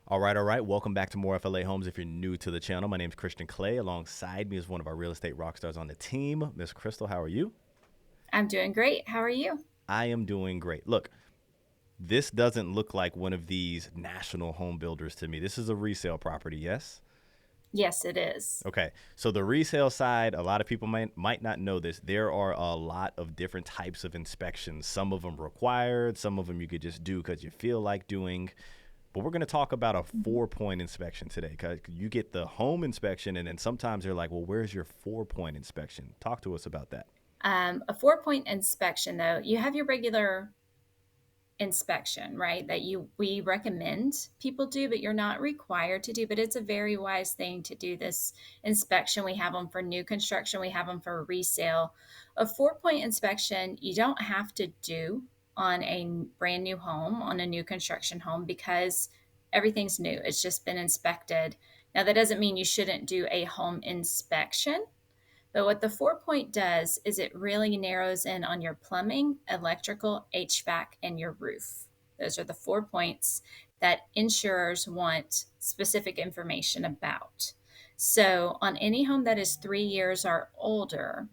All right, all right. Welcome back to More FLA Homes. If you're new to the channel, my name is Christian Clay. Alongside me is one of our real estate rock stars on the team, Miss Crystal. How are you? I'm doing great. How are you? I am doing great. Look, this doesn't look like one of these national home builders to me. This is a resale property, yes? Yes, it is. Okay, so the resale side, a lot of people might not know this. There are a lot of different types of inspections. Some of them required, some of them you could just do because you feel like doing. But we're going to talk about a Mhm. 4 point inspection today because you get the home inspection, and then sometimes they're like, well, where's your 4 point inspection? Talk to us about that. A 4-point inspection, though, you have your regular inspection, right? That we recommend people do, but you're not required to do. But it's a very wise thing to do this inspection. We have them for new construction. We have them for resale. A 4-point inspection you don't have to do on a brand new home, on a new construction home, because everything's new. It's just been inspected. Now that doesn't mean you shouldn't do a home inspection. But what the 4-point does is it really narrows in on your plumbing, electrical, HVAC, and your roof. Those are the 4 points that insurers want specific information about. So, on any home that is 3 years or older,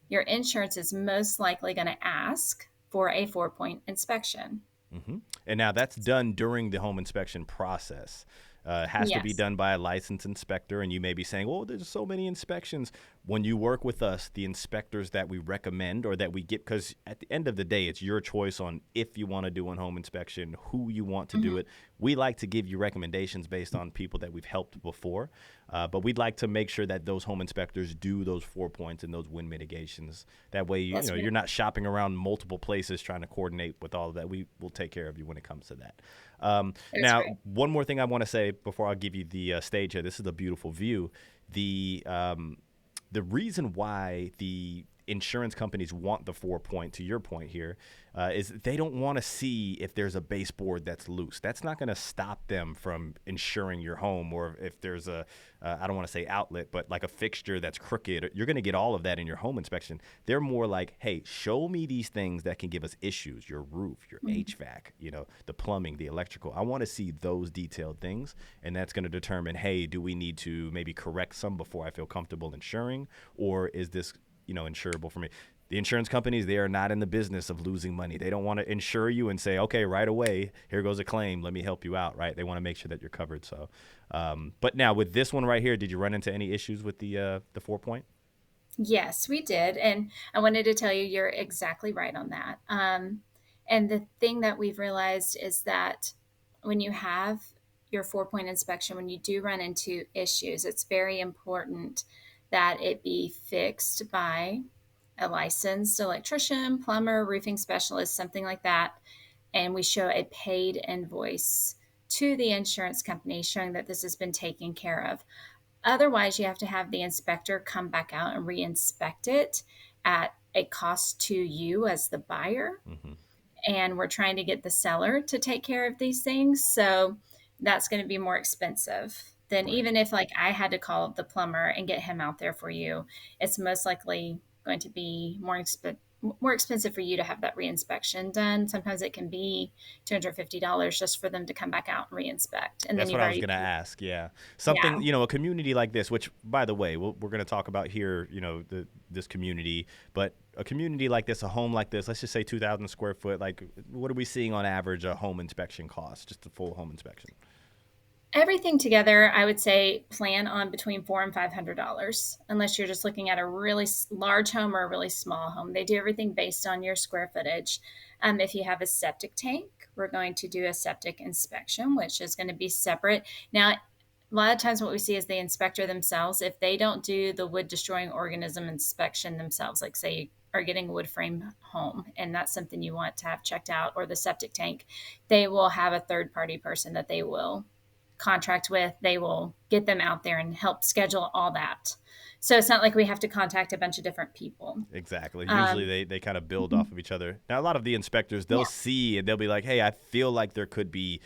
your insurance is most likely going to ask for a 4-point inspection. hmm And now that's done during the home inspection process. It has to be Yes. done by a licensed inspector, and you may be saying, "Well, there's so many inspections." When you work with us, the inspectors that we recommend or that we get, because at the end of the day, it's your choice on if you want to do a home inspection, who you want to do Mhm. it. We like to give you recommendations based on people that we've helped before, but we'd like to make sure that those home inspectors do those 4 points and those wind mitigations. That way, That's you're right. not shopping around multiple places trying to coordinate with all of that. We will take care of you when it comes to that. That's Now, right. one more thing I want to say before I give you the stage here. This is a beautiful view. The reason why the insurance companies want the 4 point, to your point here, is they don't want to see if there's a baseboard that's loose. That's not going to stop them from insuring your home, or if there's I don't want to say outlet, but like a fixture that's crooked. You're going to get all of that in your home inspection. They're more like, hey, show me these things that can give us issues: your roof, your Mhm. HVAC, the plumbing, the electrical. I want to see those detailed things, and that's going to determine, hey, do we need to maybe correct some before I feel comfortable insuring, or is this insurable for me? The insurance companies, they are not in the business of losing money. They don't want to insure you and say, okay, right away, here goes a claim, let me help you out, right? They want to make sure that you're covered. So but now with this one right here, did you run into any issues with the 4 point? Yes, we did. And I wanted to tell you, you're exactly right on that. And the thing that we've realized is that when you have your 4-point inspection, when you do run into issues, it's very important that it be fixed by a licensed electrician, plumber, roofing specialist, something like that. And we show a paid invoice to the insurance company showing that this has been taken care of. Otherwise, you have to have the inspector come back out and re-inspect it at a cost to you as the buyer. Mm-hmm. And we're trying to get the seller to take care of these things. So that's going to be more expensive than Right. even if like I had to call the plumber and get him out there for you. It's most likely going to be more expensive for you to have that reinspection done. Sometimes it can be $250 just for them to come back out and reinspect. And then That's what you've I was already going to paid. ask. Yeah. Yeah. Something, a community like this, which, by the way, we're going to talk about here, this community, but a community like this, a home like this, let's just say 2,000 square foot, like what are we seeing on average a home inspection cost, just a full home inspection? Everything together, I would say plan on between $400 and $500, unless you're just looking at a really large home or a really small home. They do everything based on your square footage. If you have a septic tank, we're going to do a septic inspection, which is going to be separate. Now, a lot of times what we see is the inspector themselves, if they don't do the wood destroying organism inspection themselves, like say you are getting a wood frame home and that's something you want to have checked out, or the septic tank, they will have a third party person that they will contract with. They will get them out there and help schedule all that. So it's not like we have to contact a bunch of different people. Exactly. Usually Um, they kind of build off of each other. Now, a lot of the inspectors, they'll yeah. see and they'll be like, hey, I feel like there could be,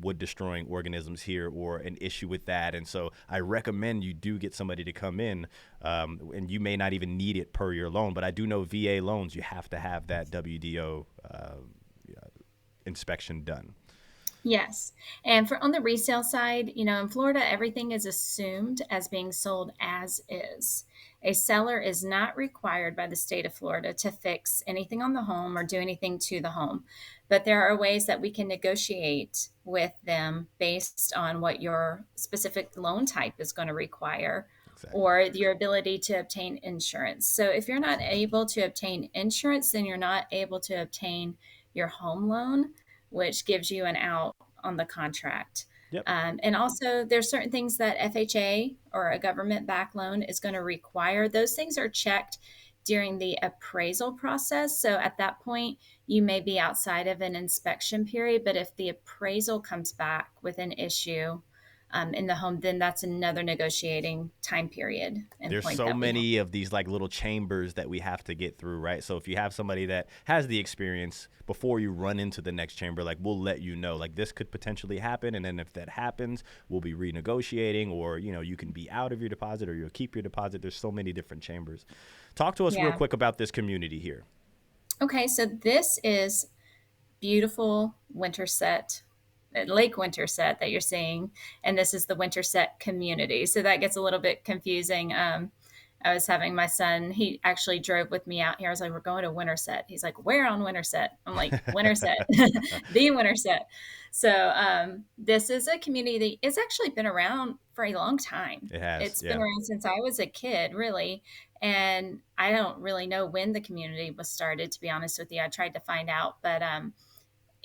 wood destroying organisms here or an issue with that. And so I recommend you do get somebody to come in. And you may not even need it per your loan, but I do know VA loans, you have to have that WDO inspection done. Yes. And for on the resale side, in Florida, everything is assumed as being sold as is. A seller is not required by the state of Florida to fix anything on the home or do anything to the home. But there are ways that we can negotiate with them based on what your specific loan type is going to require Exactly. or your ability to obtain insurance. So if you're not able to obtain insurance, then you're not able to obtain your home loan, which gives you an out on the contract. Yep. And also, there's certain things that FHA or a government backed loan is going to require. Those things are checked during the appraisal process. So at that point, you may be outside of an inspection period. But if the appraisal comes back with an issue in the home, then that's another negotiating time period and There's point so that we have. many of these like little chambers that we have to get through, right? So if you have somebody that has the experience before you run into the next chamber, like we'll let you know, like this could potentially happen, and then if that happens, we'll be renegotiating, or you can be out of your deposit or you'll keep your deposit. There's so many different chambers. Talk to us real Yeah. quick about this community here. Okay. So this is beautiful Winterset, Lake Winterset that you're seeing, and this is the Winterset community. So that gets a little bit confusing. I was having my son, he actually drove with me out here. I was like, we're going to Winterset. He's like, where on Winterset? I'm like, Winterset, the Winterset. So this is a community that it's actually been around for a long time. It has, It's been yeah. around since I was a kid, really. And I don't really know when the community was started, to be honest with you. I tried to find out, but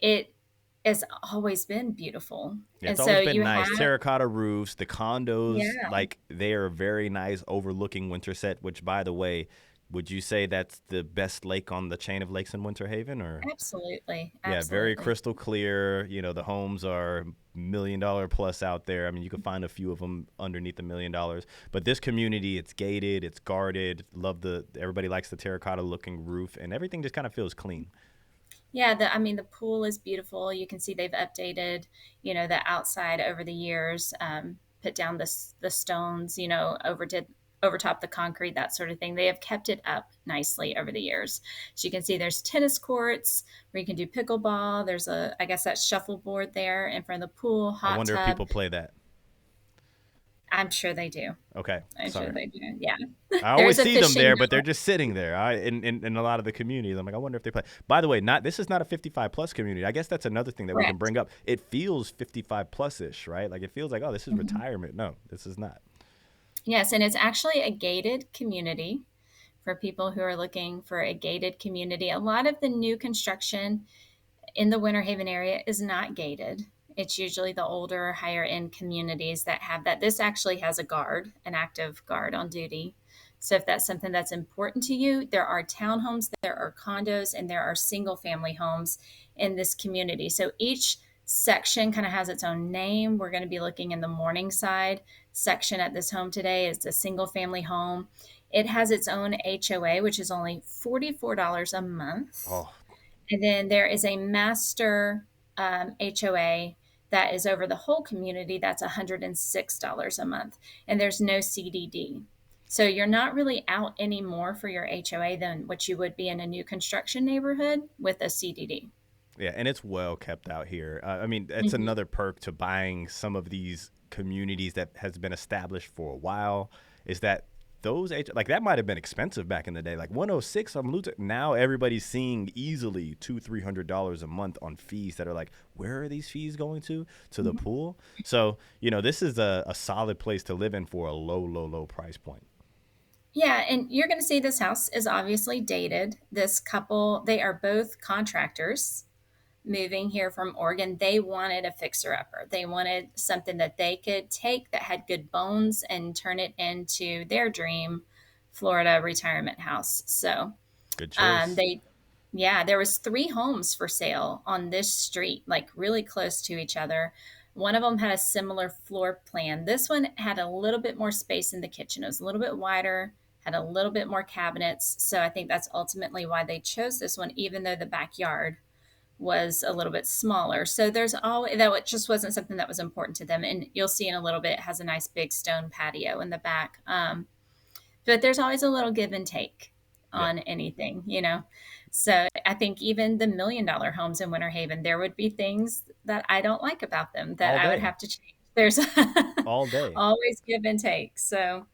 it has always been beautiful. Yeah, And it's so always been you nice. have, Terracotta roofs, the condos, yeah, like they are very nice overlooking Winterset, which by the way, would you say that's the best lake on the chain of lakes in Winter Haven or? absolutely, Yeah, very absolutely. crystal clear. The homes are $1 million plus out there. I mean, you can find a few of them underneath $1 million. But this community, it's gated, it's guarded. Everybody likes the terracotta looking roof, and everything just kind of feels clean. Yeah, I mean, the pool is beautiful. You can see they've updated, the outside over the years, put down the stones, over top the concrete, that sort of thing. They have kept it up nicely over the years. So you can see there's tennis courts where you can do pickleball. There's I guess that shuffleboard there in front of the pool, I hot wonder if tub. people play that. I'm sure they do. Okay, I'm sure sorry. they do. Yeah. I There's always a see them fishing there, but they're network. just sitting there. In a lot of the communities, I'm like, I wonder if they play. By the way, not this is not a 55 plus community. I guess that's another thing that we can Correct. bring up. It feels 55 plus ish, right? Like it feels like, oh, this is Mhm. retirement. No, this is not. Yes, and it's actually a gated community for people who are looking for a gated community. A lot of the new construction in the Winter Haven area is not gated. It's usually the older, higher end communities that have that. This actually has a guard, an active guard on duty. So if that's something that's important to you, there are townhomes, there are condos, and there are single family homes in this community. So each section kind of has its own name. We're going to be looking in the Morningside section at this home today. It's a single family home. It has its own HOA, which is only $44 a month. Oh, And then there is a master HOA that is over the whole community. That's $106 a month. And there's no CDD. So you're not really out any more for your HOA than what you would be in a new construction neighborhood with a CDD. yeah, and it's well kept out here. I mean, it's Mhm. another perk to buying some of these communities that has been established for a while is that like that might have been expensive back in the day. Like 106, I'm losing. Now everybody's seeing easily $200-300 a month on fees that are like, where are these fees going to? To the pool. So this is a solid place to live in for a low, low, low price point. Yeah, and you're going to see this house is obviously dated. This couple, they are both contractors moving here from Oregon. They wanted a fixer upper. They wanted something that they could take that had good bones and turn it into their dream Florida retirement house. So Good choice. they, yeah, there was three homes for sale on this street, like really close to each other. One of them had a similar floor plan. This one had a little bit more space in the kitchen. It was a little bit wider, had a little bit more cabinets. So I think that's ultimately why they chose this one, even though the backyard was a little bit smaller. So there's always that it just wasn't something that was important to them. And you'll see in a little bit, it has a nice big stone patio in the back. But there's always a little give and take Yeah. on anything. So I think even the $1 million homes in Winter Haven, there would be things that I don't like about them that All I would day, have to change. There's all day. always give and take. So,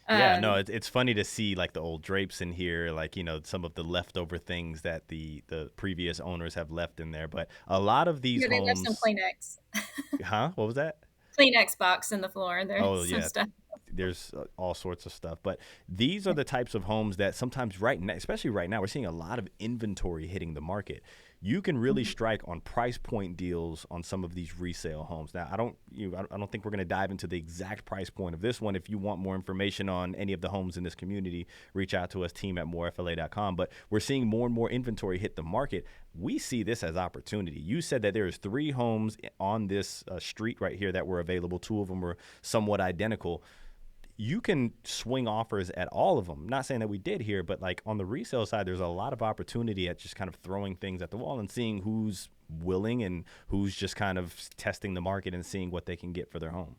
Yeah, no, um, it's funny to see like the old drapes in here, like some of the leftover things that the previous owners have left in there. But a lot of these yeah, they left some homes, Kleenex, huh? What was that? Kleenex box in the floor. There's Oh some yeah, stuff. there's all sorts of stuff. But these are the types of homes that sometimes right now, especially right now, we're seeing a lot of inventory hitting the market. You can really Mhm. strike on price point deals on some of these resale homes. Now, I don't think we're going to dive into the exact price point of this one. If you want more information on any of the homes in this community, reach out to us, team@morefla.com. But we're seeing more and more inventory hit the market. We see this as opportunity. You said that there is 3 homes on this street right here that were available. 2 of them were somewhat identical. You can swing offers at all of them. Not saying that we did here, but like on the resale side, there's a lot of opportunity at just kind of throwing things at the wall and seeing who's willing and who's just kind of testing the market and seeing what they can get for their home.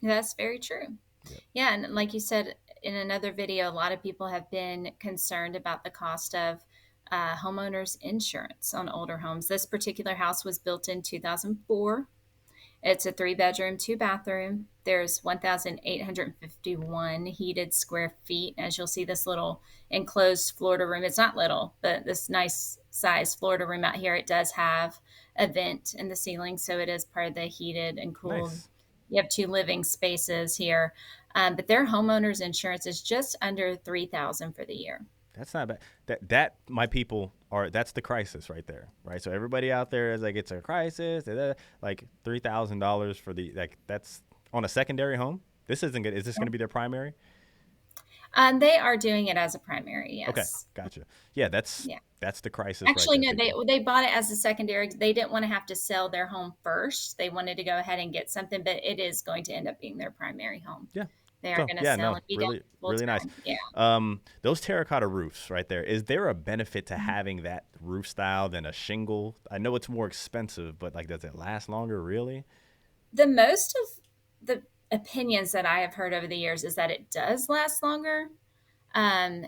That's very true. Yep. Yeah, and like you said in another video, a lot of people have been concerned about the cost of homeowners insurance on older homes. This particular house was built in 2004. It's a 3 bedroom, 2 bathroom. There's 1,851 heated square feet. As you'll see, this little enclosed Florida room. It's not little, but this nice size Florida room out here, it does have a vent in the ceiling, so it is part of the heated and cooled. Nice. You have 2 living spaces here, but their homeowners insurance is just under 3,000 for the year. That's not bad. That my people are. That's the crisis right there, right? So everybody out there is like, it's a crisis. Like $3,000 for the like. That's on a secondary home. This isn't good. Is this going to be their primary? They are doing it as a primary, Okay, yes. gotcha. Yeah, Yeah. that's the crisis right Actually, there, no, people. they bought it as a secondary. They didn't want to have to sell their home first. They wanted to go ahead and get something, but it is going to end up being their primary home. Yeah. They are So going to yeah, sell no, and be done really, full really nice. time. Yeah. Those terracotta roofs right there. Is there a benefit to Mhm. having that roof style than a shingle? I know it's more expensive, but like, does it last longer? Really? The most of the opinions that I have heard over the years is that it does last longer. Um,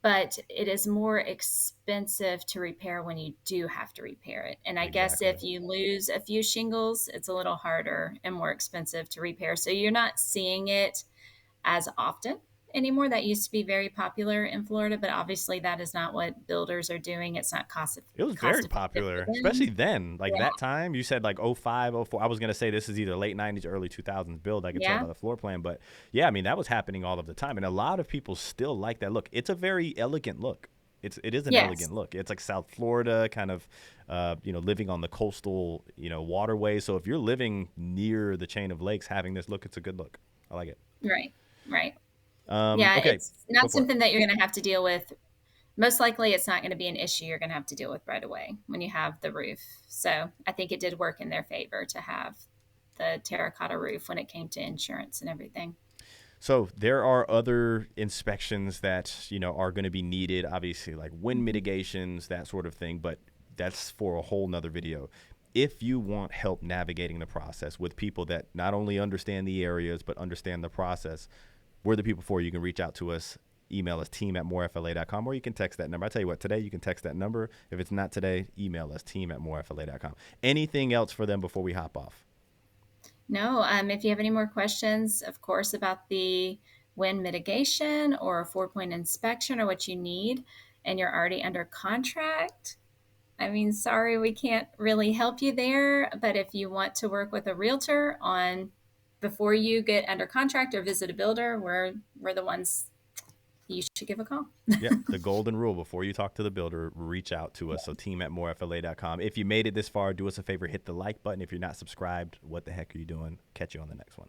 but it is more expensive to repair when you do have to repair it. And I guess Exactly. if you lose a few shingles, it's a little harder and more expensive to repair. So you're not seeing it as often anymore. That used to be very popular in Florida, but obviously that is not what builders are doing. It's not It was cost very effective for popular, especially them. then. Like Yeah. that time, you said like '05, '04. I was gonna say this is either late '90s, early 2000s build. I could tell Yeah. by the floor plan, but yeah, I mean that was happening all of the time, and a lot of people still like that look. It's a very elegant look. It is an Yes. elegant look. It's like South Florida kind of, living on the coastal, waterway. So if you're living near the chain of lakes, having this look, it's a good look. I like it. Right. Right. Yeah. Okay, It's go not for it. something that you're going to have to deal with. Most likely, it's not going to be an issue you're going to have to deal with right away when you have the roof. So I think it did work in their favor to have the terracotta roof when it came to insurance and everything. So there are other inspections that are going to be needed, obviously like wind Mhm. mitigations, that sort of thing. But that's for a whole nother video. If you want help navigating the process with people that not only understand the areas but understand the process, we're the people for you. You can reach out to us. Email us team@morefla.com, or you can text that number. I tell you what, today you can text that number. If it's not today, email us team@morefla.com. Anything else for them before we hop off? No, if you have any more questions, of course, about the wind mitigation or a 4 point inspection or what you need, and you're already under contract, I mean, sorry, we can't really help you there. But if you want to work with a realtor on before you get under contract or visit a builder, we're the ones you should give a call. Yep, the golden rule: before you talk to the builder, reach out to us. So team@morefla.com. If you made it this far, do us a favor, hit the like button. If you're not subscribed, what the heck are you doing? Catch you on the next one.